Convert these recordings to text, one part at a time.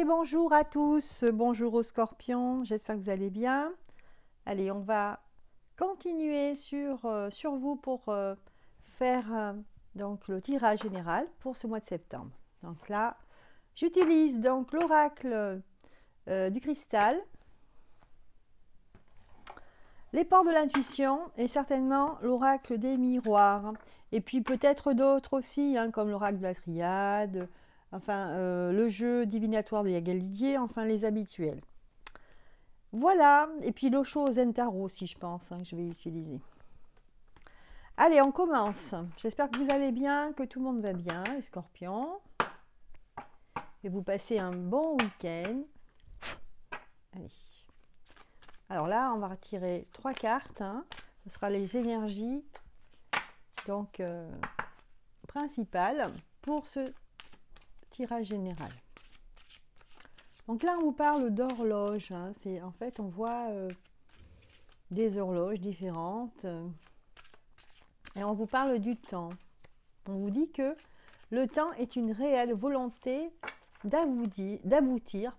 Allez, bonjour à tous, bonjour aux scorpions, j'espère que vous allez bien. Allez, on va continuer sur vous pour faire donc le tirage général pour ce mois de septembre. Donc là, j'utilise donc l'oracle du cristal, les ports de l'intuition et certainement l'oracle des miroirs. Et puis peut-être d'autres aussi, hein, comme l'oracle de la triade, enfin le jeu divinatoire de Yagalidier, enfin les habituels. Voilà, et puis l'Osho Zentaro aussi, je pense, hein, que je vais utiliser. Allez, on commence. J'espère que vous allez bien, que tout le monde va bien, les scorpions. Et vous passez un bon week-end. Allez. Alors là, on va retirer 3 cartes. Hein. Ce sera les énergies donc principales pour ce tirage général. Donc là, on vous parle d'horloge. Hein. En fait, on voit des horloges différentes. Et on vous parle du temps. On vous dit que le temps est une réelle volonté d'aboutir,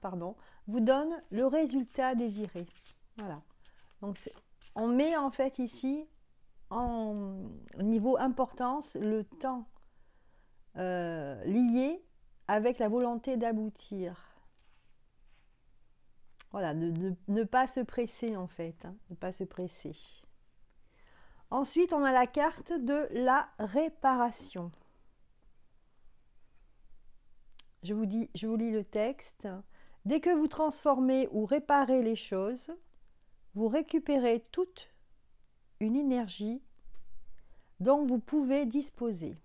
vous donne le résultat désiré. Voilà. Donc on met en fait ici au niveau importance le temps lié avec la volonté d'aboutir. Voilà, de ne pas se presser en fait, hein, ne pas se presser. Ensuite, on a la carte de la réparation. Je vous lis le texte. Dès que vous transformez ou réparez les choses, vous récupérez toute une énergie dont vous pouvez disposer.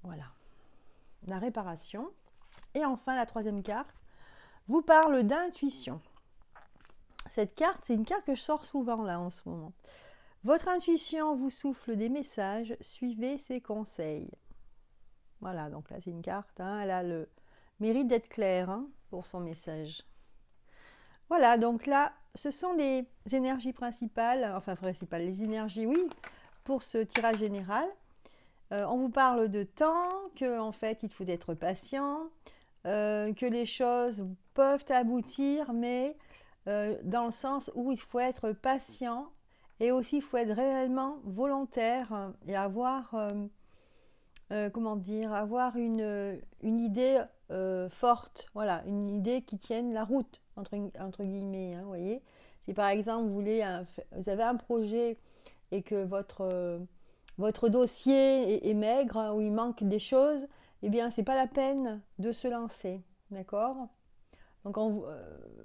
Voilà, la réparation. Et enfin, la troisième carte vous parle d'intuition. Cette carte, c'est une carte que je sors souvent là en ce moment. Votre intuition vous souffle des messages, suivez ses conseils. Voilà, donc là c'est une carte, hein, elle a le mérite d'être claire, hein, pour son message. Voilà, donc là, ce sont les énergies principales, les énergies, oui, pour ce tirage général. On vous parle de temps, qu'en fait il faut être patient, que les choses peuvent aboutir, mais dans le sens où il faut être patient et aussi il faut être réellement volontaire et avoir, avoir une idée forte, voilà, une idée qui tienne la route, entre guillemets, hein, vous voyez. Si par exemple vous avez un projet et que votre dossier est maigre, hein, où il manque des choses, eh bien c'est pas la peine de se lancer, d'accord? Donc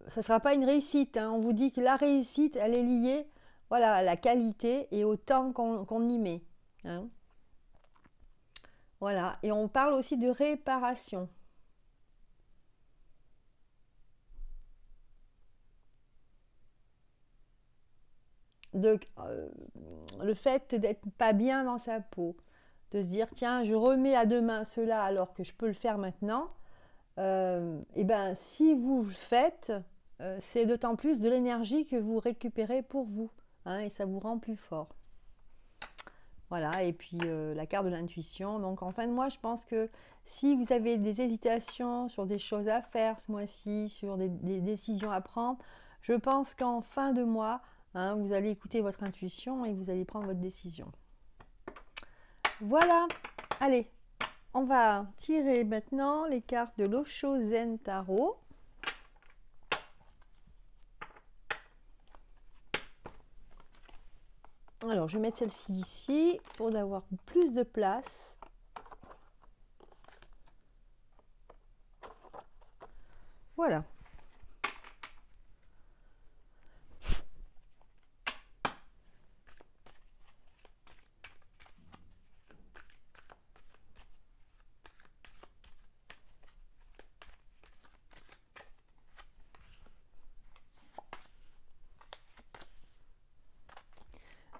ça ne sera pas une réussite, hein. On vous dit que la réussite, elle est liée, voilà, à la qualité et au temps qu'on y met, hein. Voilà, et on parle aussi de réparation. Le fait d'être pas bien dans sa peau, de se dire tiens, je remets à demain cela alors que je peux le faire maintenant. Et ben si vous le faites, c'est d'autant plus de l'énergie que vous récupérez pour vous, hein, et ça vous rend plus fort. Voilà, et puis la carte de l'intuition. Donc en fin de mois, je pense que si vous avez des hésitations sur des choses à faire ce mois-ci, sur des décisions à prendre, je pense qu'en fin de mois, hein, vous allez écouter votre intuition et vous allez prendre votre décision. Voilà, allez, on va tirer maintenant les cartes de l'Osho Zentaro. Alors, je vais mettre celle-ci ici pour avoir plus de place. Voilà.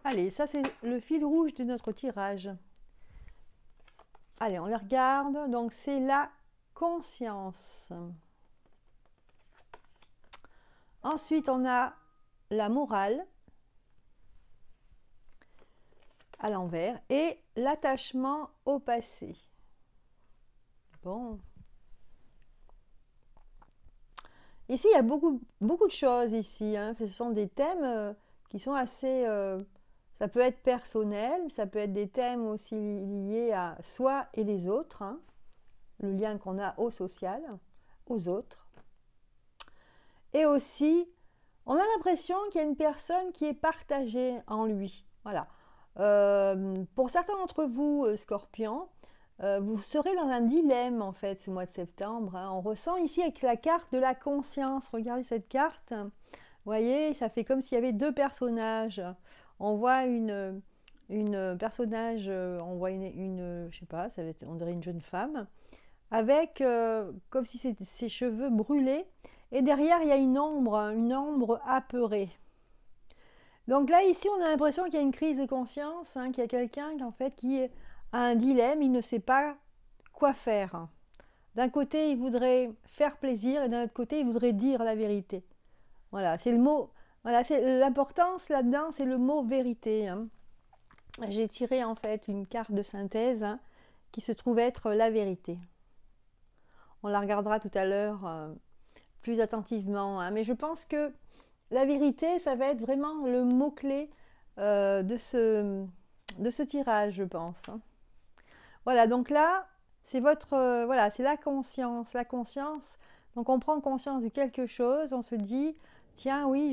Allez, ça c'est le fil rouge de notre tirage. Allez, on les regarde. Donc c'est la conscience. Ensuite, on a la morale à l'envers et l'attachement au passé. Bon. Ici, il y a beaucoup de choses ici, hein. Ce sont des thèmes qui sont assez... ça peut être personnel, ça peut être des thèmes aussi liés à soi et les autres, hein, le lien qu'on a au social, aux autres. Et aussi, on a l'impression qu'il y a une personne qui est partagée en lui. Voilà. Pour certains d'entre vous, Scorpions, vous serez dans un dilemme en fait ce mois de septembre, hein. On ressent ici avec la carte de la conscience. Regardez cette carte. Vous voyez, ça fait comme s'il y avait deux personnages. On voit une personnage, on voit je sais pas, ça va être, on dirait une jeune femme, avec comme si ses cheveux brûlés. Et derrière, il y a une ombre apeurée. Donc là, ici, on a l'impression qu'il y a une crise de conscience, hein, qu'il y a quelqu'un en fait, qui a un dilemme, il ne sait pas quoi faire. D'un côté, il voudrait faire plaisir et d'un autre côté, il voudrait dire la vérité. Voilà, c'est le mot. Voilà, c'est l'importance là-dedans, c'est le mot vérité, hein. J'ai tiré en fait une carte de synthèse, hein, qui se trouve être la vérité. On la regardera tout à l'heure plus attentivement, hein, mais je pense que la vérité, ça va être vraiment le mot-clé de ce tirage, je pense, hein. Voilà, donc là, c'est votre, voilà, c'est la conscience. La conscience, donc on prend conscience de quelque chose, on se dit, tiens, oui,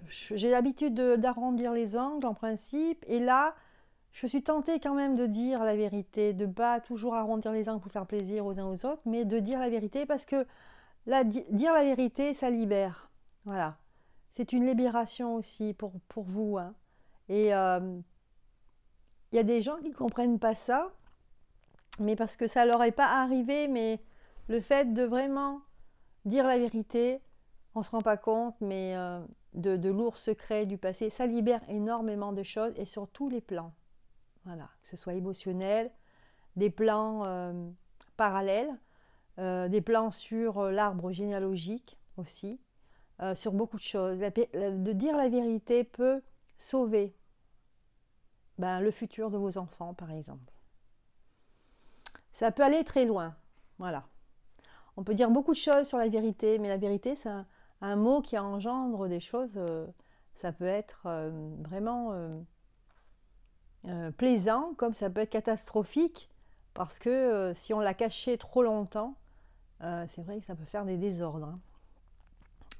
j'ai l'habitude d'arrondir les angles en principe, et là, je suis tentée quand même de dire la vérité, de ne pas toujours arrondir les angles pour faire plaisir aux uns aux autres, mais de dire la vérité parce que dire la vérité, ça libère. Voilà. C'est une libération aussi pour vous, hein. Et il y a des gens qui ne comprennent pas ça, mais parce que ça leur est pas arrivé, mais le fait de vraiment dire la vérité, on ne se rend pas compte, mais de lourds secrets du passé, ça libère énormément de choses et sur tous les plans. Voilà, que ce soit émotionnel, des plans parallèles, des plans sur l'arbre généalogique aussi, sur beaucoup de choses. De dire la vérité peut sauver le futur de vos enfants, par exemple. Ça peut aller très loin. Voilà. On peut dire beaucoup de choses sur la vérité, mais la vérité, c'est un mot qui engendre des choses. Ça peut être vraiment plaisant, comme ça peut être catastrophique, parce que si on l'a caché trop longtemps, c'est vrai que ça peut faire des désordres, hein,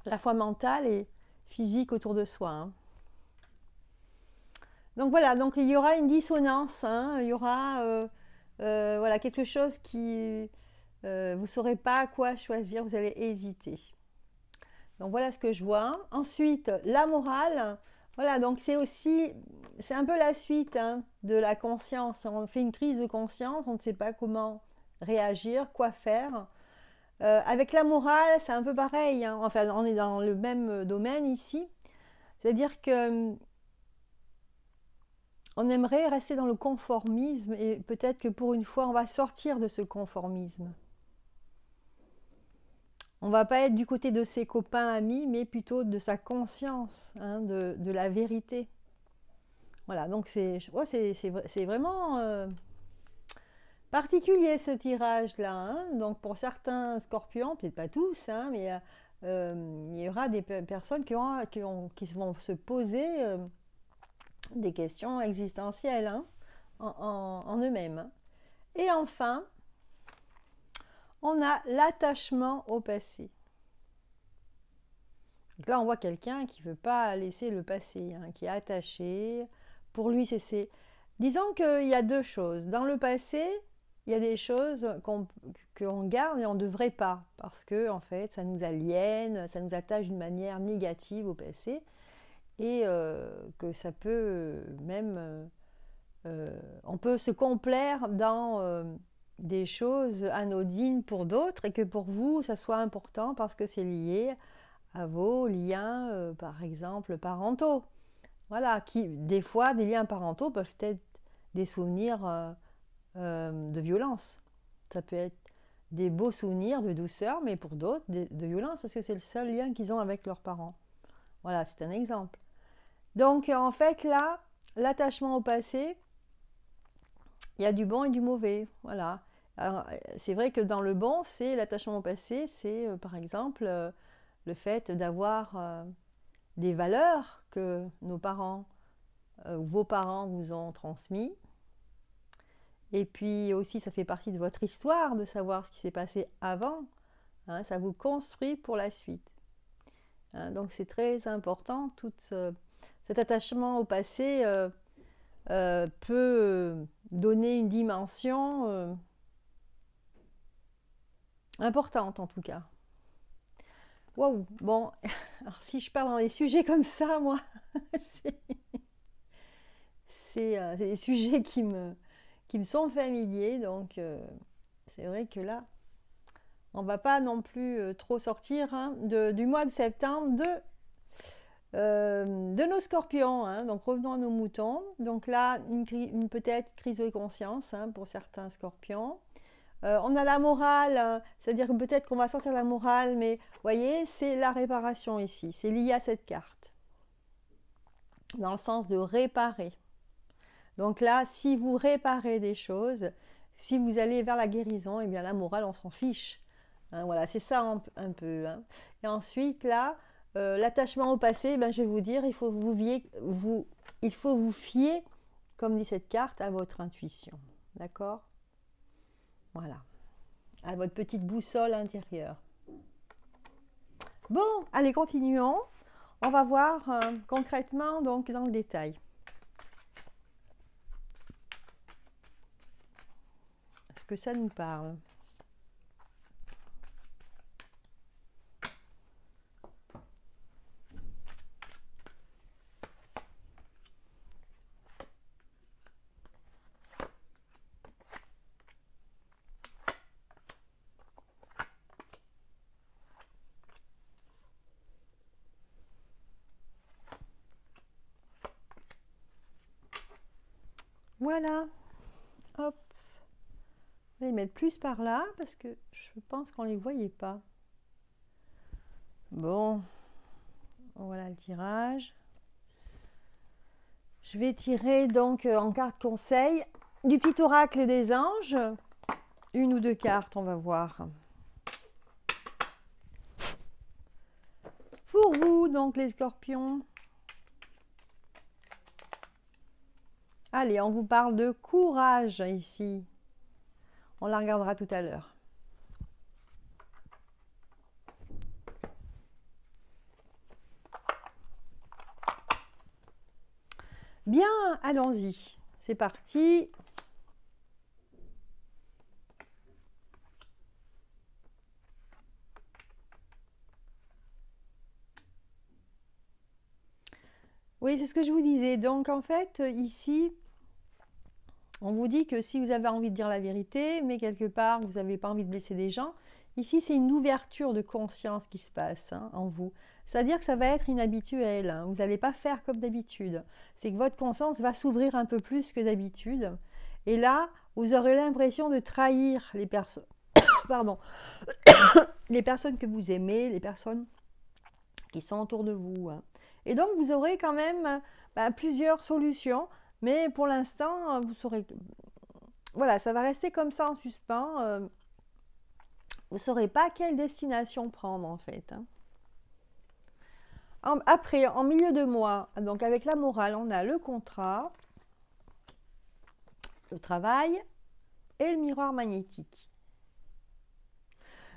à la fois mental et physique autour de soi, hein. Donc voilà, donc il y aura une dissonance, hein, il y aura voilà, quelque chose qui... vous ne saurez pas quoi choisir, vous allez hésiter. Donc voilà ce que je vois. Ensuite, la morale. Voilà, donc c'est un peu la suite, hein, de la conscience. On fait une crise de conscience, on ne sait pas comment réagir, quoi faire. Avec la morale, c'est un peu pareil, hein. Enfin, on est dans le même domaine ici. C'est-à-dire que on aimerait rester dans le conformisme et peut-être que pour une fois, on va sortir de ce conformisme. On ne va pas être du côté de ses copains amis, mais plutôt de sa conscience, hein, de la vérité. Voilà, donc c'est vraiment particulier ce tirage-là, hein. Donc pour certains scorpions, peut-être pas tous, hein, mais il y aura des personnes qui vont se poser des questions existentielles, hein, en eux-mêmes, hein. Et enfin, on a l'attachement au passé. Donc là, on voit quelqu'un qui ne veut pas laisser le passé, hein, qui est attaché. Pour lui, c'est... Disons qu'il y a deux choses. Dans le passé, il y a des choses qu'on garde et on ne devrait pas, parce que en fait, ça nous aliène, ça nous attache d'une manière négative au passé, et que ça peut même... on peut se complaire dans des choses anodines pour d'autres, et que pour vous, ça soit important parce que c'est lié à vos liens, par exemple, parentaux. Voilà, des fois, des liens parentaux peuvent être des souvenirs de violence. Ça peut être des beaux souvenirs de douceur, mais pour d'autres, de violence, parce que c'est le seul lien qu'ils ont avec leurs parents. Voilà, c'est un exemple. Donc, en fait, là, l'attachement au passé, il y a du bon et du mauvais. Voilà. C'est vrai que dans le bon, c'est l'attachement au passé, c'est par exemple le fait d'avoir des valeurs que nos parents ou vos parents vous ont transmis. Et puis aussi, ça fait partie de votre histoire de savoir ce qui s'est passé avant. Hein, ça vous construit pour la suite. Hein, donc c'est très important, cet attachement au passé peut donner une dimension importante en tout cas. Waouh, bon, alors si je parle dans les sujets comme ça, moi, c'est des sujets qui me sont familiers, donc c'est vrai que là, on va pas non plus trop sortir hein, du mois de septembre de nos scorpions. Hein. Donc revenons à nos moutons. Donc là, une peut-être crise de conscience hein, pour certains scorpions. On a la morale, hein, c'est-à-dire que peut-être qu'on va sortir la morale, mais vous voyez, c'est la réparation ici. C'est lié à cette carte. Dans le sens de réparer. Donc là, si vous réparez des choses, si vous allez vers la guérison, eh bien la morale, on s'en fiche. Hein, voilà, c'est ça un peu. Hein. Et ensuite, là, l'attachement au passé, ben, je vais vous dire, il faut vous fier, comme dit cette carte, à votre intuition. D'accord ? Voilà. À votre petite boussole intérieure. Bon, allez, continuons. On va voir concrètement, donc, dans le détail. Est-ce que ça nous parle ? Voilà, hop, on va les mettre plus par là parce que je pense qu'on ne les voyait pas. Bon, voilà le tirage. Je vais tirer donc en carte conseil du petit oracle des anges. Une ou deux cartes, on va voir. Pour vous, donc les scorpions. Allez, on vous parle de courage ici. On la regardera tout à l'heure. Bien, allons-y. C'est parti. Oui, c'est ce que je vous disais. Donc, en fait, ici, on vous dit que si vous avez envie de dire la vérité, mais quelque part, vous n'avez pas envie de blesser des gens, ici, c'est une ouverture de conscience qui se passe hein, en vous. C'est-à-dire que ça va être inhabituel. Hein. Vous n'allez pas faire comme d'habitude. C'est que votre conscience va s'ouvrir un peu plus que d'habitude. Et là, vous aurez l'impression de trahir les personnes. Pardon. Les personnes que vous aimez, les personnes qui sont autour de vous. Hein. Et donc, vous aurez quand même plusieurs solutions. Mais pour l'instant, vous saurez... Voilà, ça va rester comme ça en suspens. Vous ne saurez pas quelle destination prendre, en fait. Hein. Après, en milieu de mois, donc avec la morale, on a le contrat, le travail et le miroir magnétique.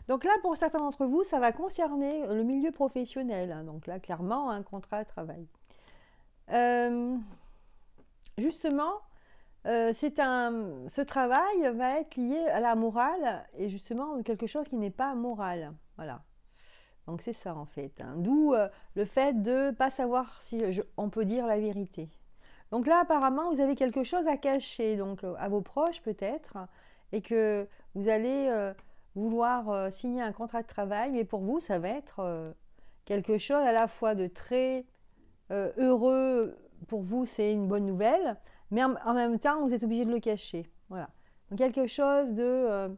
Donc là, pour certains d'entre vous, ça va concerner le milieu professionnel. Hein. Donc là, clairement, un contrat de travail. Justement, ce travail va être lié à la morale et justement quelque chose qui n'est pas moral. Voilà. Donc c'est ça en fait. Hein. D'où le fait de ne pas savoir si on peut dire la vérité. Donc là, apparemment, vous avez quelque chose à cacher, donc à vos proches peut-être, et que vous allez vouloir signer un contrat de travail, mais pour vous, ça va être quelque chose à la fois de très heureux. Pour vous, c'est une bonne nouvelle, mais en même temps, vous êtes obligé de le cacher. Voilà. Donc quelque chose de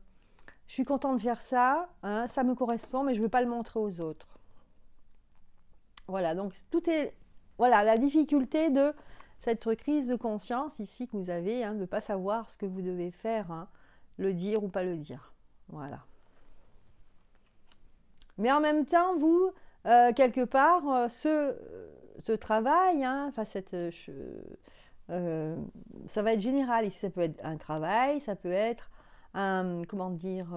je suis content de faire ça, hein, ça me correspond, mais je ne veux pas le montrer aux autres. Voilà, donc tout est... Voilà, la difficulté de cette crise de conscience ici que vous avez, hein, de ne pas savoir ce que vous devez faire. Hein. le dire ou pas le dire. Voilà. Mais en même temps, vous, quelque part, ce travail, hein, enfin, ça va être général. Ici, ça peut être un travail, ça peut être un, comment dire,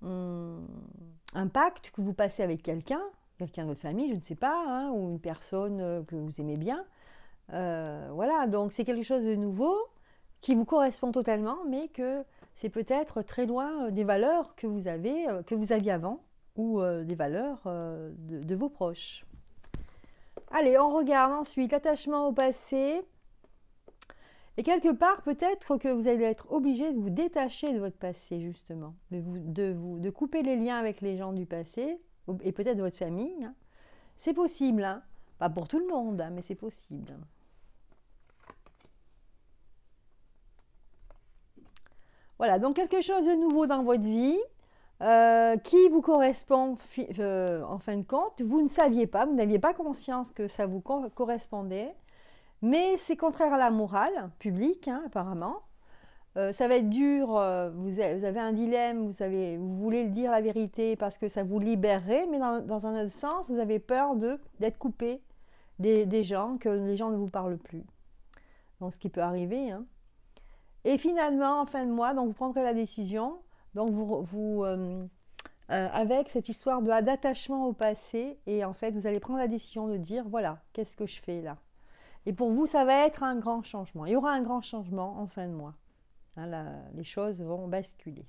un pacte que vous passez avec quelqu'un de votre famille, je ne sais pas, hein, ou une personne que vous aimez bien. Voilà, donc c'est quelque chose de nouveau qui vous correspond totalement, mais que c'est peut-être très loin des valeurs que vous aviez avant, ou des valeurs de vos proches. Allez, on regarde ensuite l'attachement au passé. Et quelque part, peut-être que vous allez être obligé de vous détacher de votre passé, justement, de couper les liens avec les gens du passé, et peut-être de votre famille. Hein. C'est possible, hein. Pas pour tout le monde, hein, mais c'est possible. Voilà, donc quelque chose de nouveau dans votre vie qui vous correspond en fin de compte. Vous ne saviez pas, vous n'aviez pas conscience que ça vous correspondait, mais c'est contraire à la morale publique, hein, apparemment. Ça va être dur, vous avez un dilemme, vous voulez le dire la vérité parce que ça vous libérerait, mais dans un autre sens, vous avez peur d'être coupé des gens, que les gens ne vous parlent plus. Donc, ce qui peut arriver. Hein. Et finalement, en fin de mois, donc vous prendrez la décision, donc avec cette histoire d'attachement au passé, et en fait, vous allez prendre la décision de dire, voilà, qu'est-ce que je fais là? Et pour vous, ça va être un grand changement. Il y aura un grand changement en fin de mois. Hein, les choses vont basculer.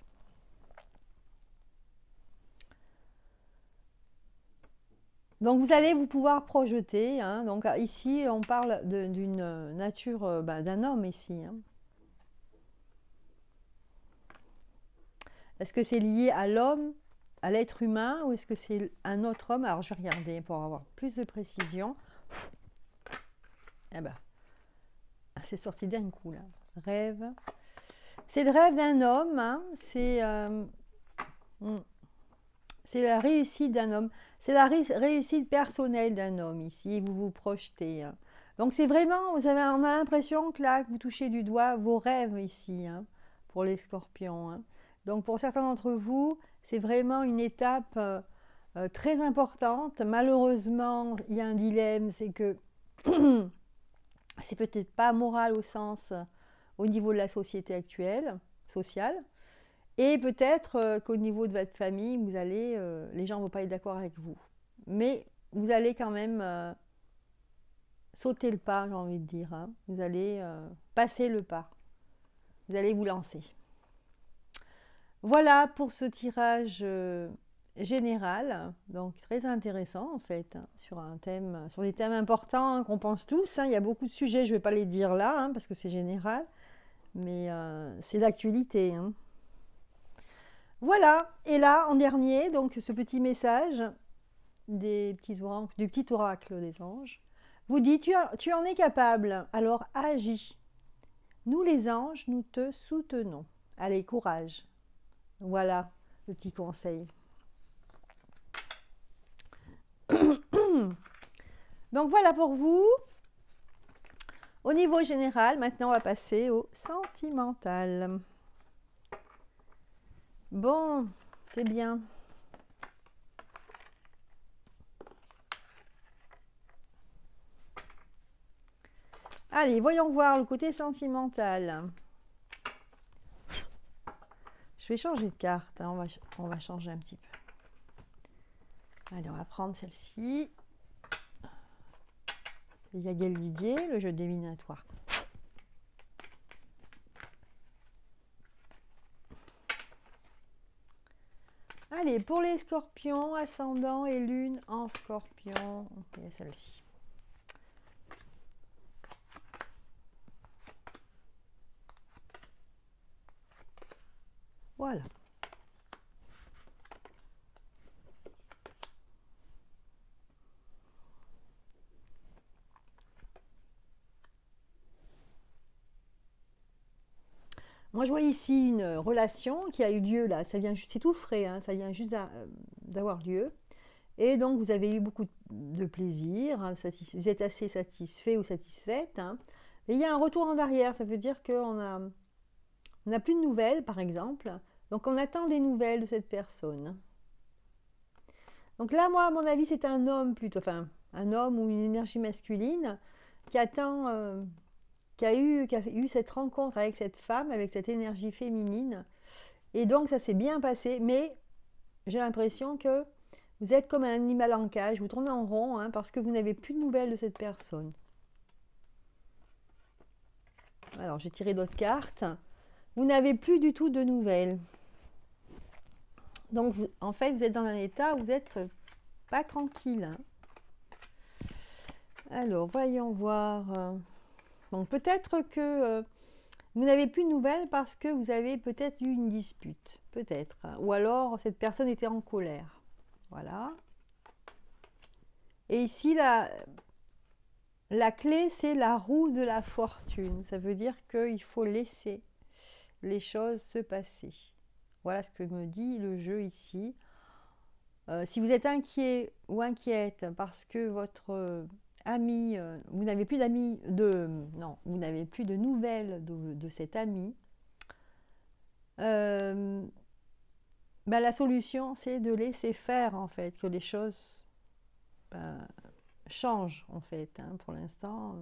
Donc vous allez vous pouvoir projeter. Hein, donc ici, on parle d'une nature d'un homme ici. Hein. Est-ce que c'est lié à l'homme, à l'être humain, ou est-ce que c'est un autre homme? Alors je vais regarder pour avoir plus de précision. Eh ben, c'est sorti d'un coup là. Rêve. C'est le rêve d'un homme. Hein. C'est la réussite d'un homme. C'est la réussite personnelle d'un homme ici. Vous vous projetez. Hein. Donc c'est vraiment, on a l'impression que là, que vous touchez du doigt vos rêves ici, hein, pour les scorpions. Hein. Donc pour certains d'entre vous, c'est vraiment une étape très importante. Malheureusement, il y a un dilemme, c'est que c'est peut-être pas moral au niveau de la société actuelle, sociale. Et peut-être qu'au niveau de votre famille, les gens ne vont pas être d'accord avec vous. Mais vous allez quand même sauter le pas, j'ai envie de dire. Hein. Vous allez passer le pas. Vous allez vous lancer. Voilà pour ce tirage général. Donc très intéressant en fait, hein, sur des thèmes importants hein, qu'on pense tous. Hein. Il y a beaucoup de sujets, je ne vais pas les dire là, hein, parce que c'est général. Mais c'est d'actualité. Hein. Voilà, et là, en dernier, donc ce petit message du petit oracle des anges, vous dit, tu en es capable, alors agis. Nous les anges, nous te soutenons. Allez, courage. Voilà le petit conseil. Donc voilà pour vous. Au niveau général, maintenant on va passer au sentimental. Bon, c'est bien. Allez, voyons voir le côté sentimental. Je vais changer de carte, hein, on va changer un petit peu. Allez, on va prendre celle-ci. Il y a Didier, le jeu divinatoire. Allez, pour les scorpions, ascendant et lune en scorpion, il y a celle-ci. Voilà. Moi, je vois ici une relation qui a eu lieu là. C'est tout frais, hein, ça vient juste d'avoir lieu. Et donc, vous avez eu beaucoup de plaisir. Hein, vous êtes assez satisfait ou satisfaite. Hein. Et il y a un retour en arrière. Ça veut dire qu'on a On n'a plus de nouvelles, par exemple. Donc, on attend des nouvelles de cette personne. Donc là, moi, à mon avis, c'est un homme plutôt, enfin, un homme ou une énergie masculine qui attend, qui a eu cette rencontre avec cette femme, avec cette énergie féminine. Et donc, ça s'est bien passé, mais j'ai l'impression que vous êtes comme un animal en cage, vous tournez en rond, hein, parce que vous n'avez plus de nouvelles de cette personne. Alors, j'ai tiré d'autres cartes. Vous n'avez plus du tout de nouvelles. Donc, en fait, vous êtes dans un état où vous n'êtes pas tranquille. Hein. Alors, voyons voir. Donc, peut-être que vous n'avez plus de nouvelles parce que vous avez peut-être eu une dispute. Peut-être. Hein. Ou alors, cette personne était en colère. Voilà. Et ici, la clé, c'est la roue de la fortune. Ça veut dire qu'il faut laisser les choses se passer. Voilà ce que me dit le jeu ici. Si vous êtes inquiet ou inquiète parce que votre ami, vous n'avez plus d'amis, non, vous n'avez plus de nouvelles de cet ami, la solution, c'est de laisser faire, en fait, que les choses changent, en fait. Hein, pour l'instant,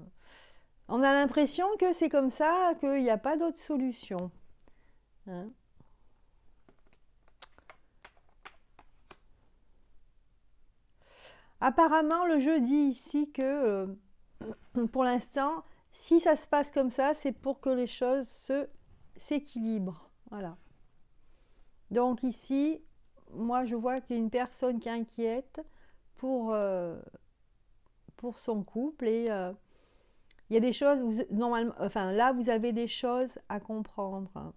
on a l'impression que c'est comme ça, qu'il n'y a pas d'autre solution. Hein. Apparemment, le jeu dit ici que pour l'instant, si ça se passe comme ça, c'est pour que les choses s'équilibrent. Voilà. Donc ici, moi je vois qu'il y a une personne qui est inquiète pour son couple et il y a des choses, normalement, enfin là vous avez des choses à comprendre.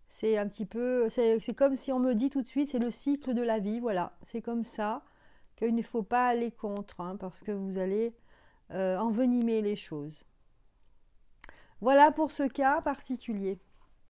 C'est un petit peu, c'est comme si on me dit tout de suite, c'est le cycle de la vie, voilà, c'est comme ça qu'il ne faut pas aller contre, hein, parce que vous allez envenimer les choses. Voilà pour ce cas particulier.